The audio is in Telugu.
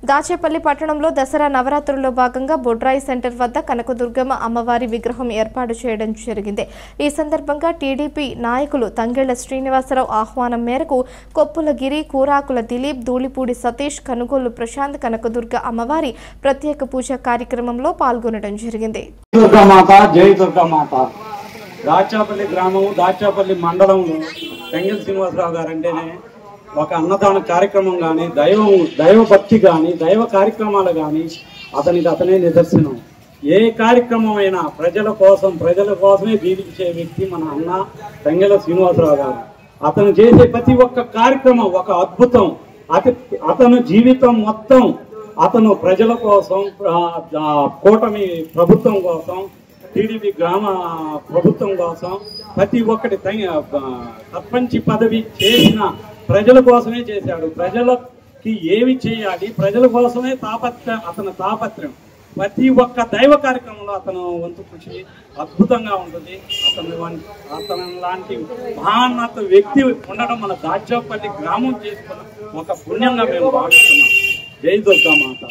దాచేపల్లి పట్టణంలో దసరా నవరాత్రుల్లో భాగంగా బొడ్రాయి సెంటర్ వద్ద కనకదుర్గమ్మ అమ్మవారి విగ్రహం ఏర్పాటు చేయడం జరిగింది. ఈ సందర్భంగా టీడీపీ నాయకులు తంగెళ్ల శ్రీనివాసరావు ఆహ్వానం మేరకు కొప్పులగిరి, కూరాకుల దిలీప్, ధూళిపూడి సతీష్, కనుగోలు ప్రశాంత్ కనకదుర్గ అమ్మవారి ప్రత్యేక పూజ కార్యక్రమంలో పాల్గొనడం జరిగింది. దాచేపల్లి గ్రామం, దాచేపల్లి మండలంలో తంగెళ్ల శ్రీనివాసరావు గారు అంటేనే ఒక అన్నదాన కార్యక్రమం కానీ, దైవభక్తి కానీ, దైవ కార్యక్రమాలు కానీ అతనే నిదర్శనం. ఏ కార్యక్రమం అయినా ప్రజల కోసమే జీవించే వ్యక్తి మన అన్న తంగెళ్ల శ్రీనివాసరావు గారు. అతను చేసే ప్రతి ఒక్క కార్యక్రమం ఒక అద్భుతం. అతను జీవితం మొత్తం అతను ప్రజల కోసం, కూటమి ప్రభుత్వం కోసం, టీడీపీ గ్రామ ప్రభుత్వం కోసం ప్రతి ఒక్కటి సర్పంచ్ పదవి చేసిన ప్రజల కోసమే చేశాడు. ప్రజలకి ఏమి చేయాలి, ప్రజల కోసమే అతని తాపత్రయం. ప్రతి ఒక్క దైవ కార్యక్రమంలో అతను వంతు కృషి అద్భుతంగా ఉంటుంది. అతను లాంటి మహాన్నత వ్యక్తి ఉండడం మన దాచేపల్లి గ్రామం చేసుకున్న ఒక పుణ్యంగా మేము భావిస్తున్నాం. జై దుర్గామాత.